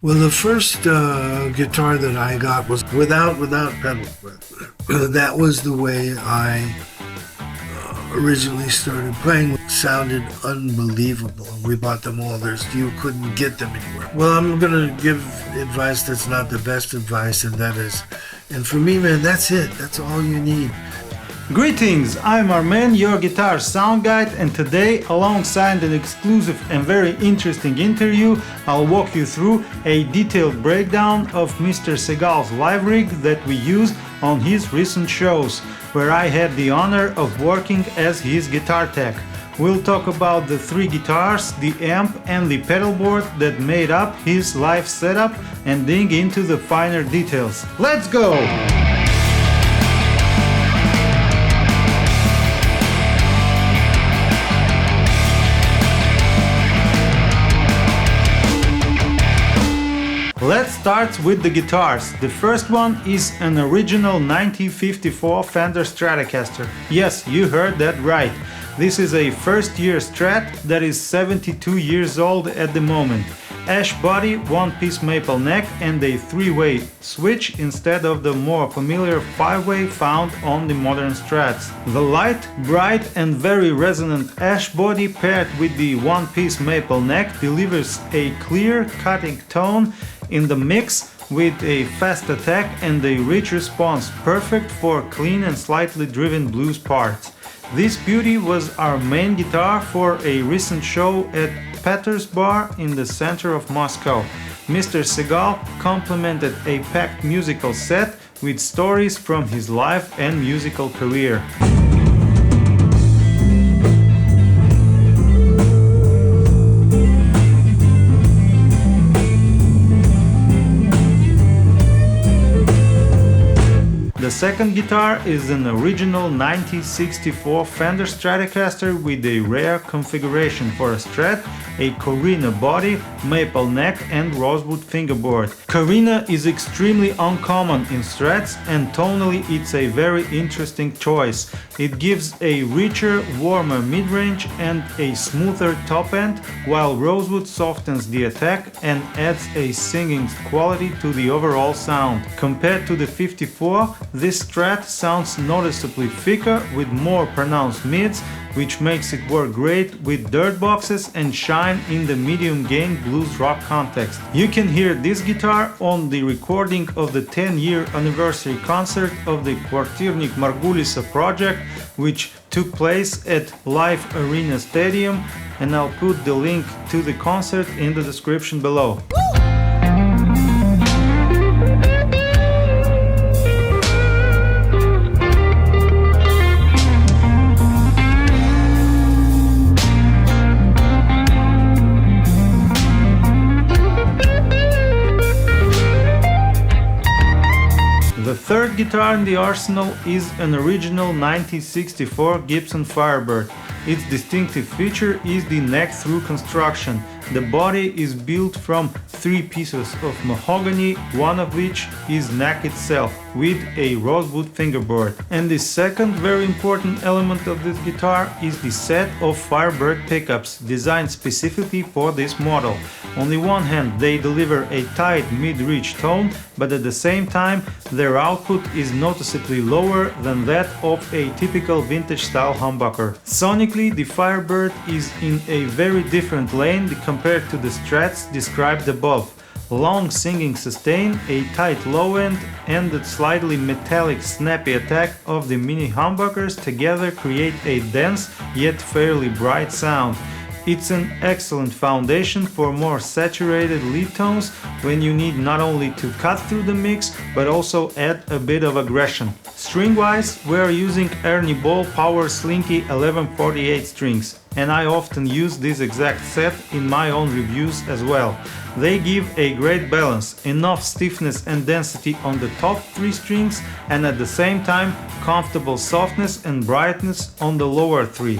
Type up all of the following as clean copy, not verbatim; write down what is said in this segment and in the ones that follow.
Well, the first guitar that I got was without pedalboard. That was the way I originally started playing. It sounded unbelievable. We bought them all. You couldn't get them anywhere. Well, I'm going to give advice that's not the best advice, and that is, and for me, man, that's it. That's all you need. Greetings, I'm Armen, your guitar sound guide, and today, alongside an exclusive and very interesting interview, I'll walk you through a detailed breakdown of Mr. Seagal's live rig that we used on his recent shows, where I had the honor of working as his guitar tech. We'll talk about the three guitars, the amp and the pedalboard that made up his live setup and dig into the finer details. Let's go! Let's start with the guitars. The first one is an original 1954 Fender Stratocaster. Yes, you heard that right. This is a first-year Strat that is 72 years old at the moment. Ash body, one-piece maple neck and a three-way switch instead of the more familiar five-way found on the modern Strats. The light, bright and very resonant ash body paired with the one-piece maple neck delivers a clear, cutting tone in the mix with a fast attack and a rich response, perfect for clean and slightly driven blues parts. This beauty was our main guitar for a recent show at Pedalboard in the center of Moscow. Mr. Seagal complemented a packed musical set with stories from his life and musical career. The second guitar is an original 1964 Fender Stratocaster with a rare configuration for a Strat, a Corina body, maple neck and rosewood fingerboard. Corina is extremely uncommon in Strats and tonally it's a very interesting choice. It gives a richer, warmer mid-range and a smoother top end, while rosewood softens the attack and adds a singing quality to the overall sound. Compared to the 54, this Strat sounds noticeably thicker with more pronounced mids, which makes it work great with dirt boxes and shine in the medium gain blues rock context. You can hear this guitar on the recording of the 10-year anniversary concert of the Kvartirnik Morgulisa project, which took place at Live Arena Stadium, and I'll put the link to the concert in the description below. The third guitar in the arsenal is an original 1964 Gibson Firebird. Its distinctive feature is the neck-through construction. The body is built from three pieces of mahogany, one of which is neck itself, with a rosewood fingerboard. And the second very important element of this guitar is the set of Firebird pickups, designed specifically for this model. On the one hand, they deliver a tight mid-reach tone, but at the same time, their output is noticeably lower than that of a typical vintage-style humbucker. Sonically, the Firebird is in a very different lane compared to the Strats described above. Long singing sustain, a tight low end and the slightly metallic snappy attack of the mini humbuckers together create a dense yet fairly bright sound. It's an excellent foundation for more saturated lead tones when you need not only to cut through the mix but also add a bit of aggression. String-wise, we are using Ernie Ball Power Slinky 1148 strings, and I often use this exact set in my own reviews as well. They give a great balance, enough stiffness and density on the top three strings and at the same time comfortable softness and brightness on the lower three.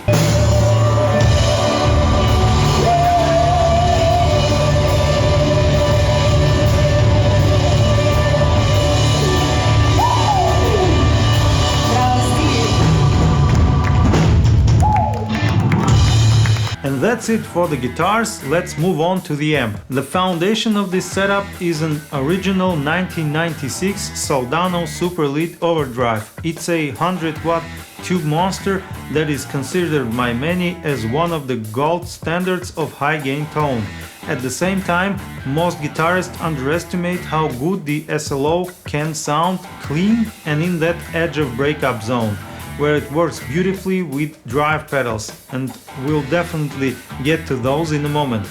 That's it for the guitars, let's move on to the amp. The foundation of this setup is an original 1996 Soldano Super Lead Overdrive. It's a 100-watt tube monster that is considered by many as one of the gold standards of high gain tone. At the same time, most guitarists underestimate how good the SLO can sound clean and in that edge of breakup zone, where it works beautifully with drive pedals, and we'll definitely get to those in a moment.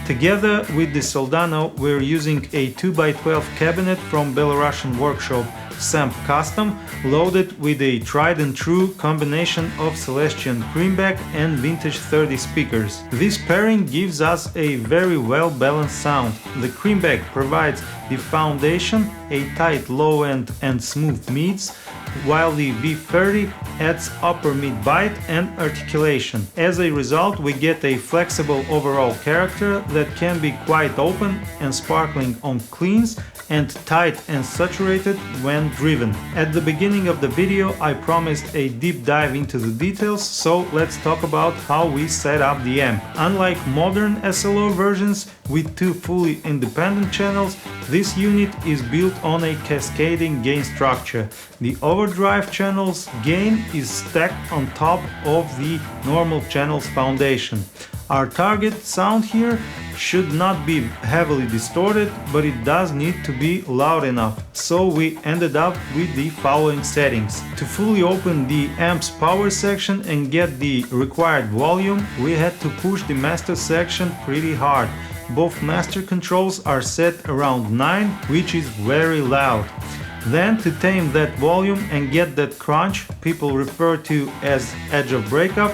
Together with the Soldano, we're using a 2x12 cabinet from Belarusian workshop Samp Custom, loaded with a tried and true combination of Celestian Greenback and Vintage 30 speakers. This pairing gives us a very well balanced sound. The Greenback provides the foundation, a tight low end and smooth mids, while the V30 adds upper mid bite and articulation. As a result, we get a flexible overall character that can be quite open and sparkling on cleans and tight and saturated when driven. At the beginning of the video I promised a deep dive into the details, so let's talk about how we set up the amp. Unlike modern SLO versions with two fully independent channels, this unit is built on a cascading gain structure. The overdrive channel's gain is stacked on top of the normal channel's foundation. Our target sound here should not be heavily distorted, but it does need to be loud enough, so we ended up with the following settings. To fully open the amp's power section and get the required volume, we had to push the master section pretty hard. Both master controls are set around 9, which is very loud. Then, to tame that volume and get that crunch people refer to as edge of breakup,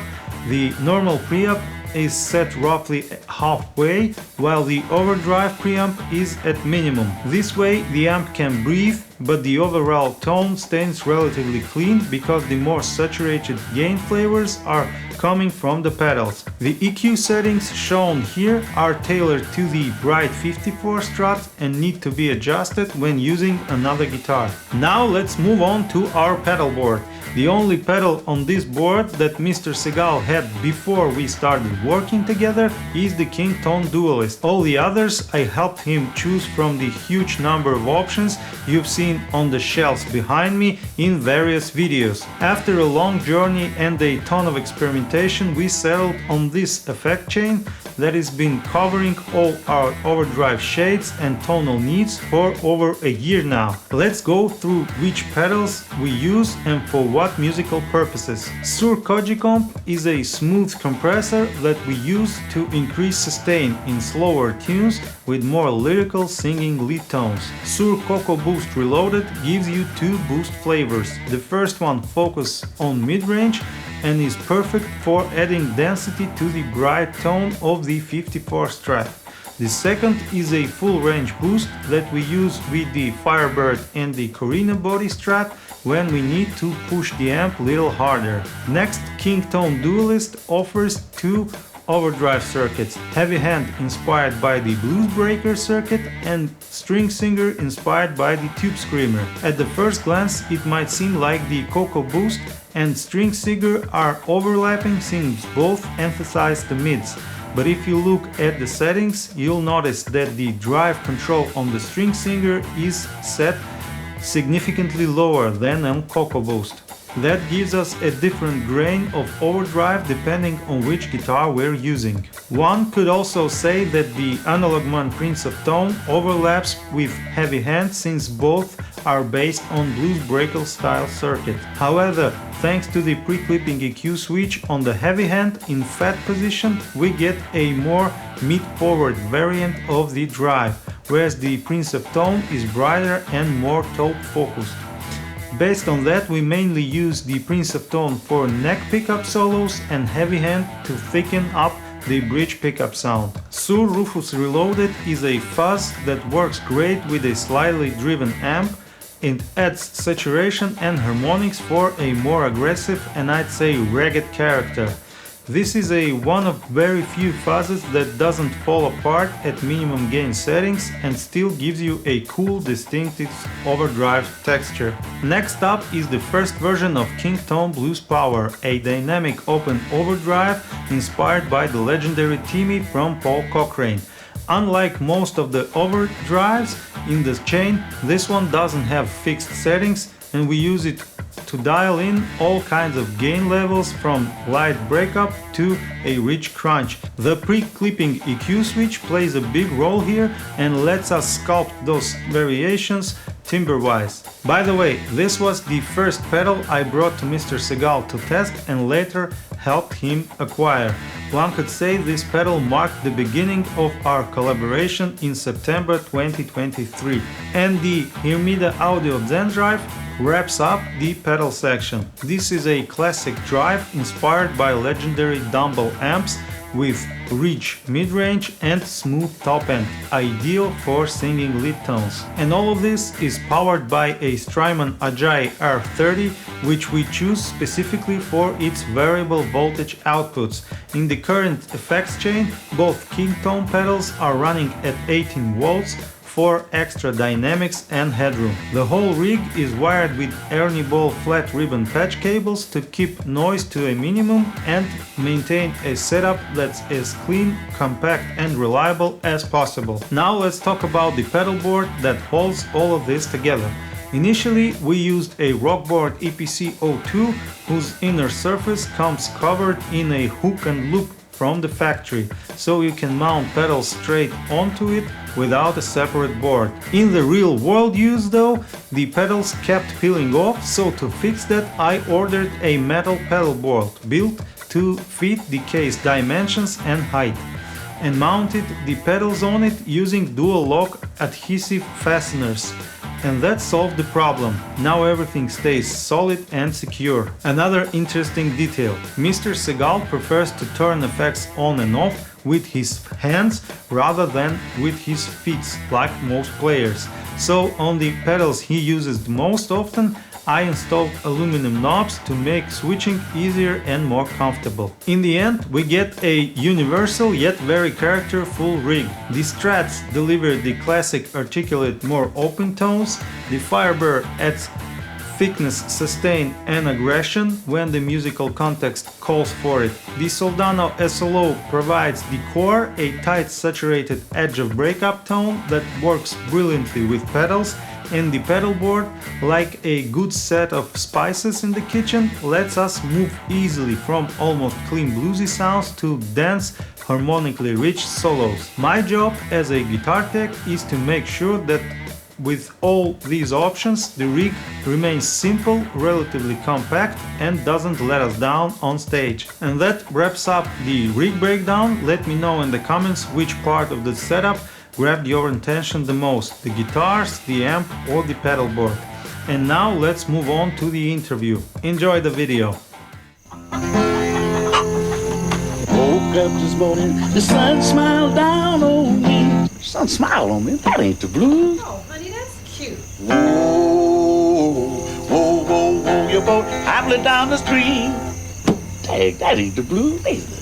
the normal preamp is set roughly halfway, while the overdrive preamp is at minimum. This way the amp can breathe, but the overall tone stays relatively clean because the more saturated gain flavors are coming from the pedals. The EQ settings shown here are tailored to the bright 54 Strat and need to be adjusted when using another guitar. Now let's move on to our pedal board. The only pedal on this board that Mr. Seagal had before we started working together is the King Tone Duelist. All the others I helped him choose from the huge number of options you've seen on the shelves behind me in various videos. After a long journey and a ton of experimentation, we settled on this effect chain that has been covering all our overdrive shades and tonal needs for over a year now. Let's go through which pedals we use and for what musical purposes. Sur Kogicomp is a smooth compressor that we use to increase sustain in slower tunes with more lyrical singing lead tones. Sur Coco Boost Reloaded gives you two boost flavors. The first one focuses on mid-range and is perfect for adding density to the bright tone of the 54 Strat. The second is a full range boost that we use with the Firebird and the Corina Body Strat when we need to push the amp a little harder. Next, King Tone Duelist offers two overdrive circuits, Heavy Hand inspired by the Blues Breaker circuit and String Singer inspired by the Tube Screamer. At the first glance it might seem like the Coco Boost and String Singer are overlapping since both emphasize the mids. But if you look at the settings, you'll notice that the drive control on the String Singer is set significantly lower than on Coco Boost. That gives us a different grain of overdrive depending on which guitar we're using. One could also say that the Analog Man Prince of Tone overlaps with Heavy Hand since both are based on Blues Breaker style circuit. However, thanks to the pre-clipping EQ switch on the Heavy Hand in fat position, we get a more mid-forward variant of the drive, whereas the Prince of Tone is brighter and more taupe focused. Based on that, we mainly use the Prince of Tone for neck pickup solos and Heavy Hand to thicken up the bridge pickup sound. Sur Rufus Reloaded is a fuzz that works great with a slightly driven amp. It adds saturation and harmonics for a more aggressive and I'd say ragged character. This is one of very few fuzzes that doesn't fall apart at minimum gain settings and still gives you a cool distinctive overdrive texture. Next up is the first version of King Tone Blues Power, a dynamic open overdrive inspired by the legendary Timmy from Paul Cochrane. Unlike most of the overdrives in the chain, this one doesn't have fixed settings, and we use it to dial in all kinds of gain levels from light breakup to a rich crunch. The pre-clipping EQ switch plays a big role here and lets us sculpt those variations timbre-wise. By the way, this was the first pedal I brought to Mr. Seagal to test and later helped him acquire. One could say this pedal marked the beginning of our collaboration in September 2023. And the Hermida Audio Zen Drive wraps up the pedal section. This is a classic drive inspired by legendary Dumble amps with rich mid-range and smooth top end, ideal for singing lead tones. And all of this is powered by a Strymon Ajay R30, which we choose specifically for its variable voltage outputs. In the current effects chain, both King Tone pedals are running at 18 volts for extra dynamics and headroom. The whole rig is wired with Ernie Ball flat ribbon patch cables to keep noise to a minimum and maintain a setup that's as clean, compact and reliable as possible. Now let's talk about the pedal board that holds all of this together. Initially, we used a Rockboard EPC-02 whose inner surface comes covered in a hook and loop from the factory, so you can mount pedals straight onto it without a separate board. In the real world use though, the pedals kept peeling off, so to fix that I ordered a metal pedal board built to fit the case dimensions and height, and mounted the pedals on it using dual lock adhesive fasteners. And that solved the problem. Now everything stays solid and secure. Another interesting detail: Mr. Seagal prefers to turn effects on and off with his hands rather than with his feet, like most players. So on the pedals he uses the most often, I installed aluminum knobs to make switching easier and more comfortable. In the end, we get a universal yet very characterful rig. The Strats deliver the classic articulate, more open tones. The Firebird adds thickness, sustain and aggression when the musical context calls for it. The Soldano SLO provides the core, a tight saturated edge of breakup tone that works brilliantly with pedals, and the pedal board, like a good set of spices in the kitchen, lets us move easily from almost clean bluesy sounds to dense, harmonically rich solos. My job as a guitar tech is to make sure that with all these options, the rig remains simple, relatively compact and doesn't let us down on stage. And that wraps up the rig breakdown. Let me know in the comments which part of the setup grabbed your attention the most, the guitars, the amp or the pedal board. And now let's move on to the interview. Enjoy the video. Woke up this morning, the sun smiled down on me. Sun smiled on me? That ain't the blues. Oh, honey, that's cute. Whoa, whoa, whoa, whoa, your boat hobbling down the stream. Dang, that ain't the blues either.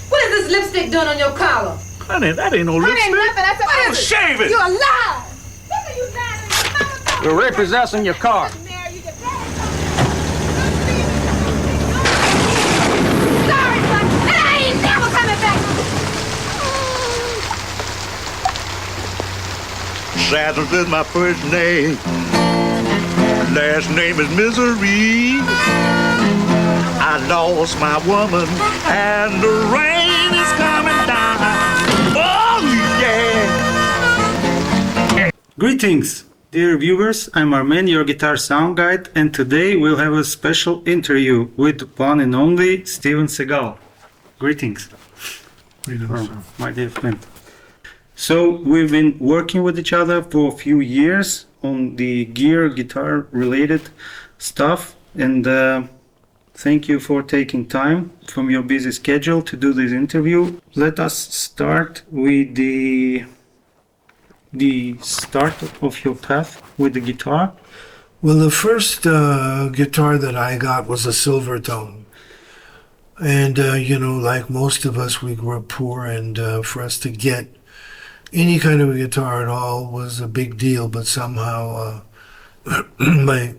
What is this lipstick doing on your collar? Honey, that ain't no That lipstick. ain't nothing. I said, what is it? Shave it. You're alive. Look at you lying in your mama. We're repossessing your car. Marry you to bed. Sorry, but I ain't never coming back. Saddles is my first name. Last name is Misery. I lost my woman and the rain is coming down. Oh yeah. Greetings, dear viewers, I'm Armen, your guitar sound guide, and today we'll have a special interview with one and only Steven Seagal. Greetings, my dear friend. So we've been working with each other for a few years on the gear, guitar related stuff, and thank you for taking time from your busy schedule to do this interview. Let us start with the start of your path with the guitar. Well, the first guitar that I got was a silver tone. And, like most of us, we grew up poor, and for us to get any kind of a guitar at all was a big deal. But somehow my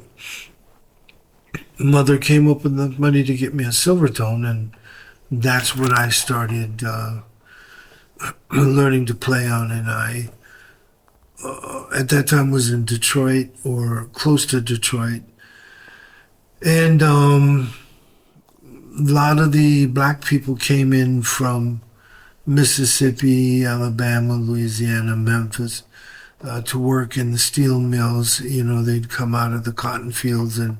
mother came up with the money to get me a silver tone, and that's what I started learning to play on. And I, at that time, was in Detroit or close to Detroit. And a lot of the black people came in from Mississippi, Alabama, Louisiana, Memphis, to work in the steel mills. They'd come out of the cotton fields and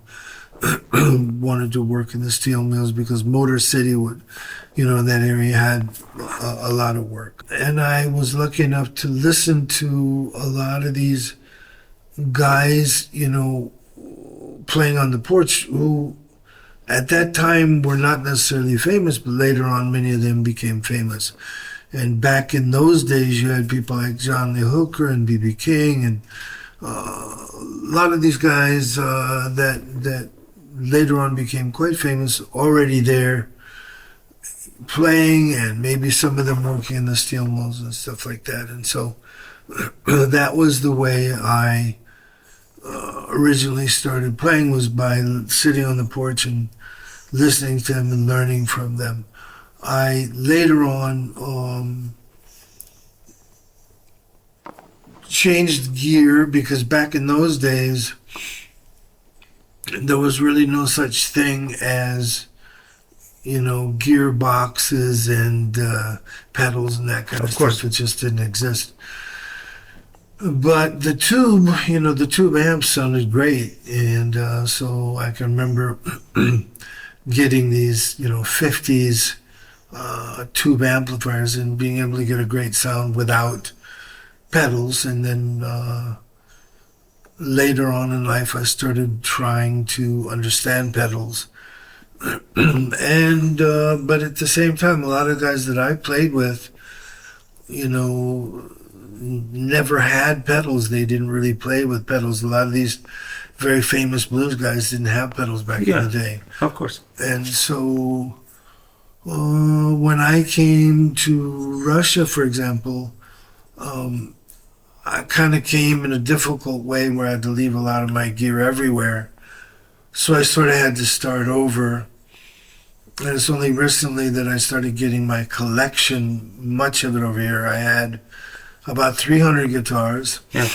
wanted to work in the steel mills because Motor City would, that area had a lot of work. And I was lucky enough to listen to a lot of these guys, playing on the porch who at that time were not necessarily famous, but later on many of them became famous. And back in those days, you had people like John Lee Hooker and B.B. King and a lot of these guys that later on became quite famous, already there playing, and maybe some of them working in the steel mills and stuff like that. And so that was the way I originally started playing, was by sitting on the porch and listening to them and learning from them. I later on changed gear, because back in those days there was really no such thing as gearboxes and pedals and that kind of stuff. It just didn't exist. But the tube amps sounded great, and so I can remember getting these 50s tube amplifiers and being able to get a great sound without pedals. And then later on in life, I started trying to understand pedals. And but at the same time, a lot of guys that I played with, never had pedals. They didn't really play with pedals. A lot of these very famous blues guys didn't have pedals back in the day. Of course. And so when I came to Russia, for example, I kind of came in a difficult way where I had to leave a lot of my gear everywhere. So I sort of had to start over. And it's only recently that I started getting my collection, much of it over here. I had about 300 guitars. Yeah.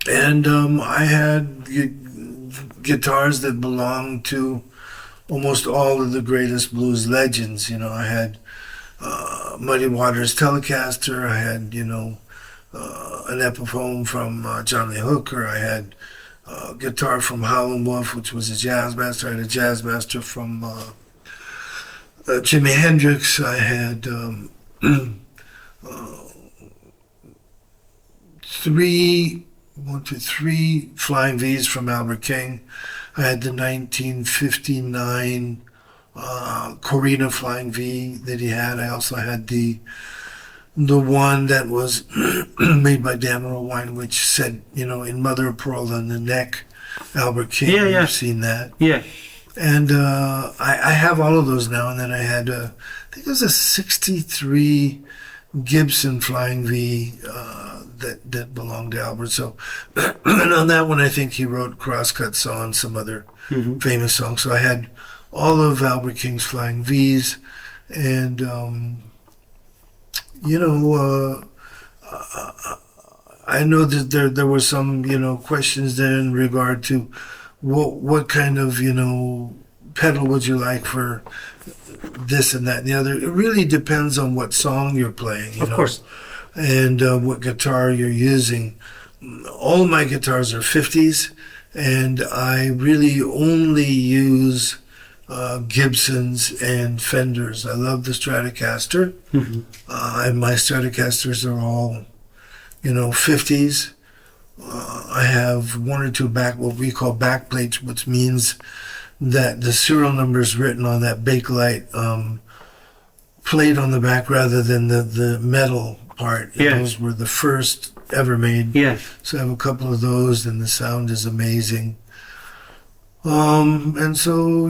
And I had guitars that belonged to almost all of the greatest blues legends. I had Muddy Waters Telecaster. I had, an Epiphone from John Lee Hooker. I had a guitar from Howlin' Wolf, which was a jazz master. I had a jazz master from Jimi Hendrix. I had three Flying V's from Albert King. I had the 1959 Corina Flying V that he had. I also had the one that was made by Dan Erlewine, which said, in mother of pearl on the neck, Albert King. Yeah. You've seen that. Yeah. And I have all of those now. And then I had, I think it was a 63 Gibson Flying V that belonged to Albert. So, and on that one, I think he wrote Crosscut Saw and some other famous songs. So I had all of Albert King's Flying V's, and I know that there were some questions there in regard to what kind of pedal would you like for this and that and the other. It really depends on what song you're playing, of course, and what guitar you're using. All my guitars are 50s, and I really only use Gibsons and Fenders. I love the Stratocaster, and my Stratocasters are all 50s. I have one or two what we call backplates, which means that the serial number is written on that Bakelite plate on the back rather than the metal part. Yeah. Those were the first ever made. Yeah. So I have a couple of those, and the sound is amazing. And so,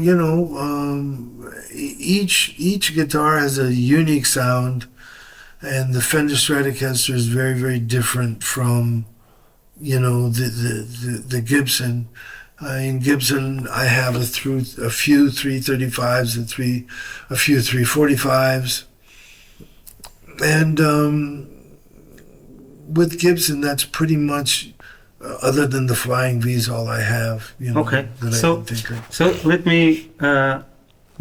each guitar has a unique sound, and the Fender Stratocaster is very, very different from, the Gibson. In Gibson, I have a few 335s and a few 345s. And with Gibson, that's pretty much, other than the Flying V's, all I have. Okay. That I can think of. So let me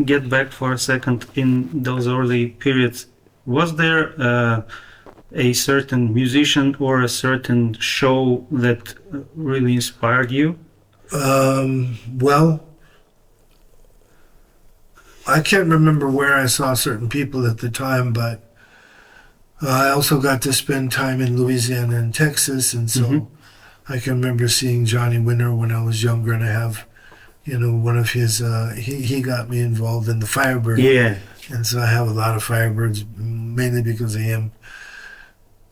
get back for a second. In those early periods, was there a certain musician or a certain show that really inspired you? Well, I can't remember where I saw certain people at the time, but I also got to spend time in Louisiana and Texas, and so I can remember seeing Johnny Winter when I was younger, and I have, one of his, he got me involved in the Firebird. Yeah. And so I have a lot of Firebirds, mainly because of him.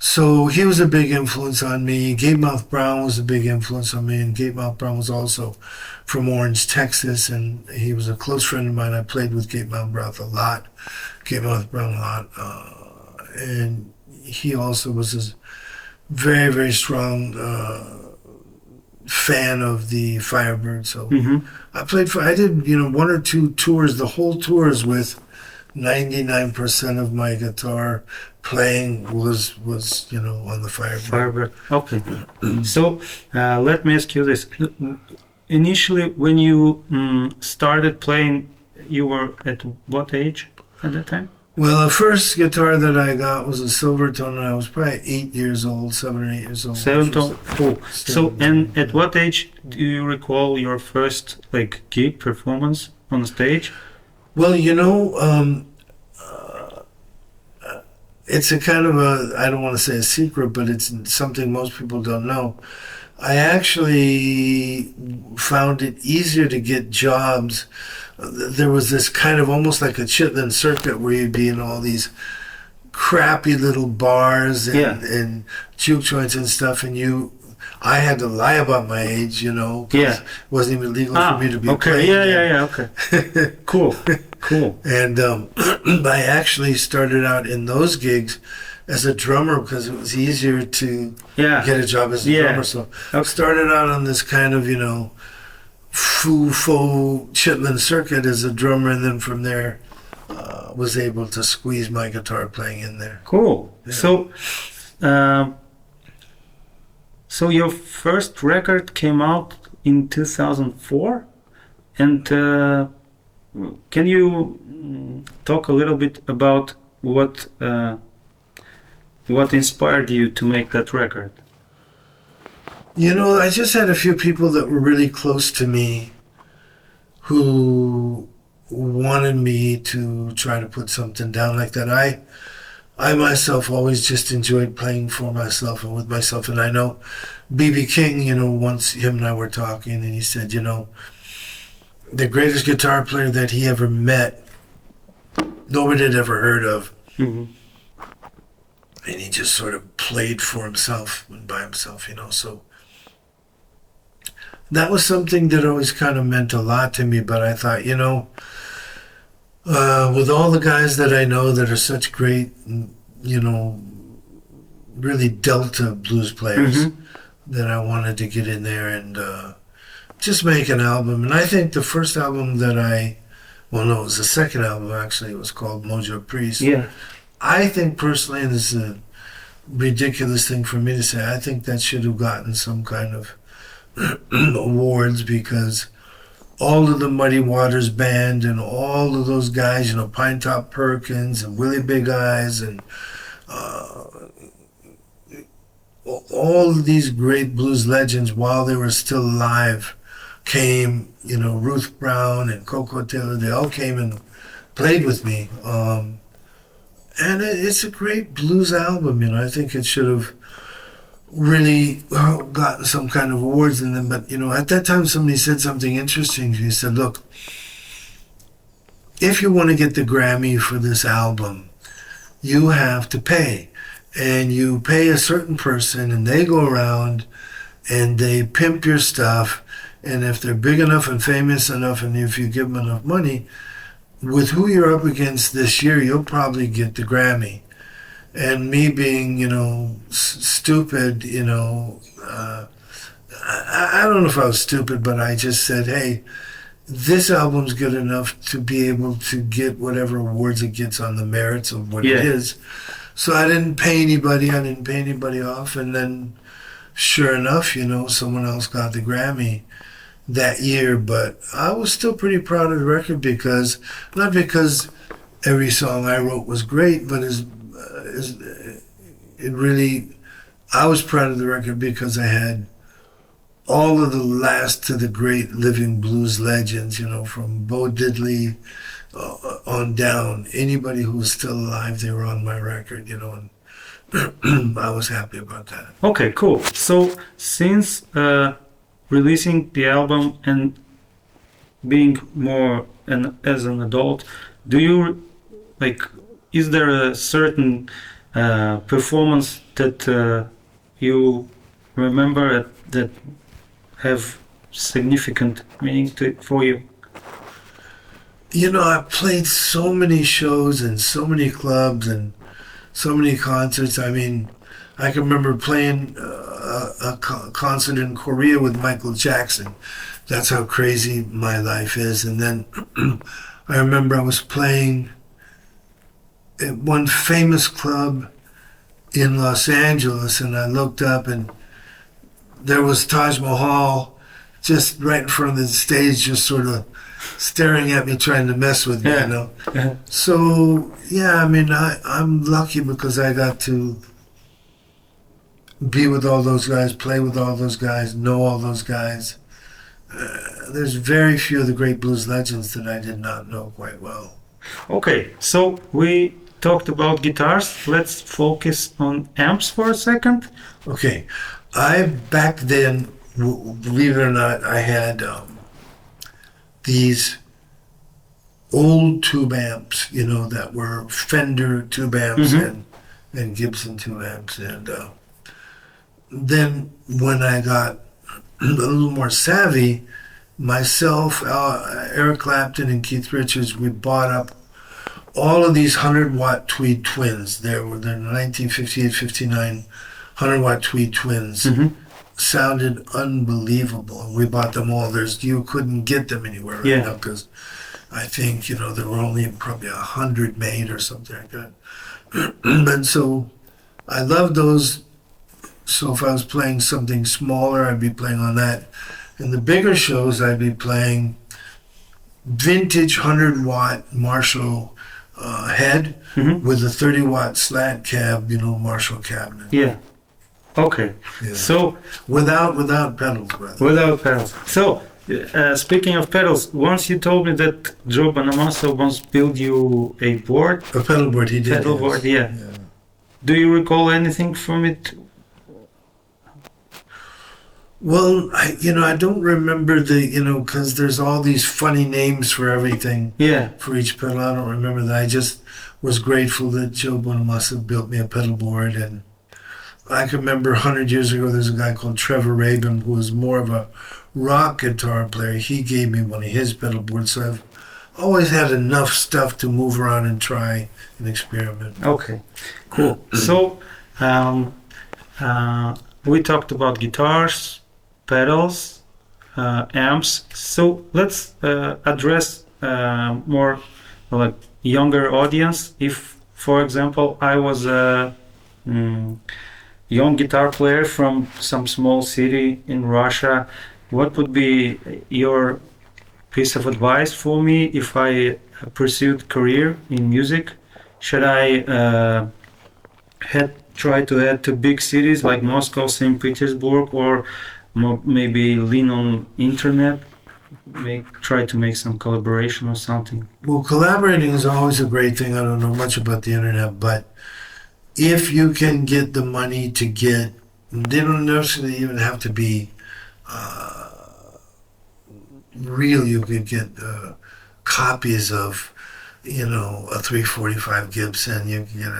So he was a big influence on me. Gatemouth Brown was a big influence on me, and Gatemouth Brown was also from Orange, Texas, and he was a close friend of mine. I played with Gatemouth Brown a lot, and he also was a very, very strong fan of the Firebird. So I did, one or two tours, the whole tours with 99% of my guitar playing was on the Firebird. Okay. So let me ask you this. Initially, when you started playing, you were at what age at that time? Well, the first guitar that I got was a Silvertone, and I was probably 7 or 8 years old. Silvertone. Cool. So, and at what age do you recall your first gig performance on stage? Well, it's a kind of I don't want to say a secret, but it's something most people don't know. I actually found it easier to get jobs. There was this kind of almost like a Chitlin circuit where you'd be in all these crappy little bars and juke joints and stuff, and I had to lie about my age, because it wasn't even legal for me to be playing. Okay. Cool. And I actually started out in those gigs as a drummer because it was easier to get a job as a drummer. So I started out on this kind of, faux Chitlin circuit as a drummer, and then from there was able to squeeze my guitar playing in there. Cool. Yeah. So your first record came out in 2004, and can you talk a little bit about what inspired you to make that record? I just had a few people that were really close to me who wanted me to try to put something down like that. I myself always just enjoyed playing for myself and with myself. And I know B.B. King, once him and I were talking, and he said, the greatest guitar player that he ever met, nobody had ever heard of. And he just sort of played for himself and by himself, so that was something that always kind of meant a lot to me. But I thought, with all the guys that I know that are such great, really Delta blues players, that I wanted to get in there and just make an album. And I think the first album that it was the second album actually. It was called Mojo Priest. Yeah. I think personally, and this is a ridiculous thing for me to say, I think that should have gotten some kind of awards, because all of the Muddy Waters band and all of those guys, Pine Top Perkins and Willie Big Eyes and all of these great blues legends, while they were still alive, came, Ruth Brown and Coco Taylor, they all came and played with me. And it's a great blues album, I think it should have really gotten some kind of awards in them. But, at that time somebody said something interesting. He said, look, if you want to get the Grammy for this album, you have to pay. and you pay a certain person, and they go around and they pimp your stuff. And if they're big enough and famous enough, and if you give them enough money, with who you're up against this year, you'll probably get the Grammy. And me being, stupid, I don't know if I was stupid, but I just said, hey, this album's good enough to be able to get whatever awards it gets on the merits of what it is. So I didn't pay anybody. I didn't pay anybody off. And then, sure enough, someone else got the Grammy that year. But I was still pretty proud of the record not because every song I wrote was great, but I was proud of the record because I had all of the last to the great living blues legends, from Bo Diddley on down. Anybody who was still alive, they were on my record, and I was happy about that. Okay, cool. So since releasing the album and being more as an adult, do you is there a certain performance that you remember that have significant meaning for you? I played so many shows and so many clubs and so many concerts. I mean, I can remember playing a concert in Korea with Michael Jackson. That's how crazy my life is. And then I remember I was playing at one famous club in Los Angeles, and I looked up and there was Taj Mahal just right in front of the stage, just sort of staring at me, trying to mess with me, So, I mean, I'm lucky because I got to be with all those guys, play with all those guys, know all those guys. There's very few of the great blues legends that I did not know quite well. Okay, so we talked about guitars. Let's focus on amps for a second. Okay. Back then, believe it or not, I had these old tube amps, that were Fender tube amps and Gibson tube amps. And then when I got a little more savvy, myself, Eric Clapton, and Keith Richards, we bought up all of these 100-watt Tweed Twins. They're 1958-59 100-watt Tweed Twins. Sounded unbelievable. We bought them all. You couldn't get them anywhere right now because I think, there were only probably 100 made or something like that. And so I loved those. So if I was playing something smaller, I'd be playing on that. In the bigger shows, I'd be playing vintage 100-watt Marshall head with a 30-watt slant cab, Marshall cabinet. Yeah. Okay. Yeah. So without pedals, brother. Without pedals. So speaking of pedals, once you told me that Joe Bonamassa once built you a board. A pedal board, he did. Pedal board, yeah. Do you recall anything from it? Well, I don't remember because there's all these funny names for everything. Yeah. For each pedal, I don't remember that. I just was grateful that Joe Bonamassa built me a pedal board, and I can remember 100 years ago, there's a guy called Trevor Rabin who was more of a rock guitar player. He gave me one of his pedal boards, so I've always had enough stuff to move around and try and experiment. Okay, cool. So we talked about guitars, pedals, amps. So let's address more like younger audience. If, for example, I was a young guitar player from some small city in Russia, what would be your piece of advice for me if I pursued career in music? Should I try to head to big cities like Moscow, St. Petersburg, or maybe lean on internet? Try to make some collaboration or something? Well, collaborating is always a great thing. I don't know much about the internet, but if you can get the money to get, they don't necessarily even have to be real. You could get copies of, a 345 Gibson. You can get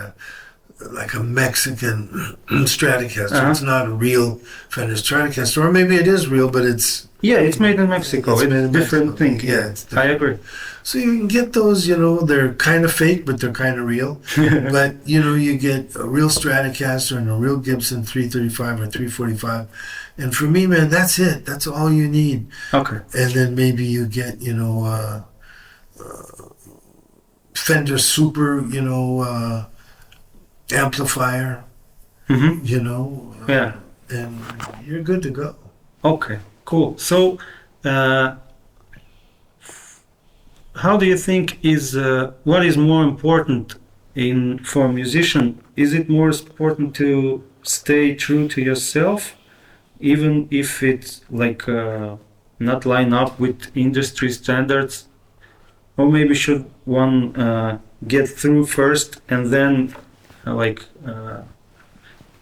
like a Mexican Stratocaster. Uh-huh. It's not a real Fender Stratocaster, or maybe it is real, but it's Yeah, it's made in Mexico. It's It's made a in different Mexico. thing. Yeah, it's I agree. so you can get those. They're kind of fake, but they're kind of real. But you get a real Stratocaster and a real Gibson 335 or 345, and for me, man, that's it. That's all you need. Okay. And then maybe you get Fender Super, amplifier, Mm-hmm. Yeah. and you're good to go. Okay, cool. So, how do you think what is more important for a musician? Is it more important to stay true to yourself, even if it's like not line up with industry standards, or maybe should one get through first and then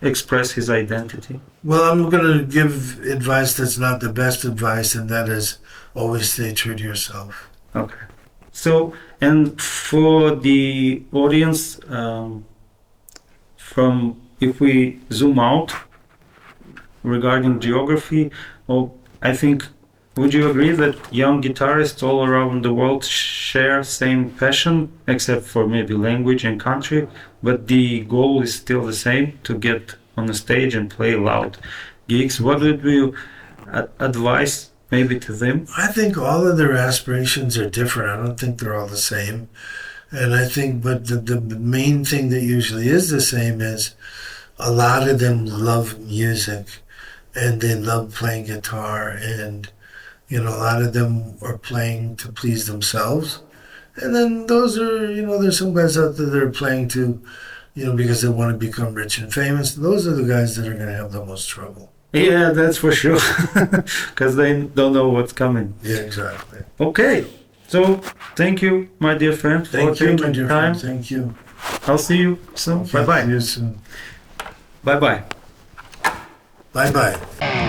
express his identity? Well, I'm going to give advice that's not the best advice, and that is always stay true to yourself. Okay. So, and for the audience, if we zoom out regarding geography, I think, would you agree that young guitarists all around the world share same passion, except for maybe language and country, but the goal is still the same, to get on the stage and play loud gigs? What would you advise maybe to them? I think all of their aspirations are different. I don't think they're all the same. And I think, but the main thing that usually is the same is a lot of them love music and they love playing guitar, and a lot of them are playing to please themselves. And then those are, there's some guys out there that are playing to, because they want to become rich and famous. Those are the guys that are going to have the most trouble. Yeah, that's for sure, because they don't know what's coming. Yeah, exactly. Okay, so thank you, my dear friend, for Thank you, my taking dear time. friend. Thank you. I'll see you soon. Okay, Bye-bye. See you soon. Bye-bye. Bye-bye.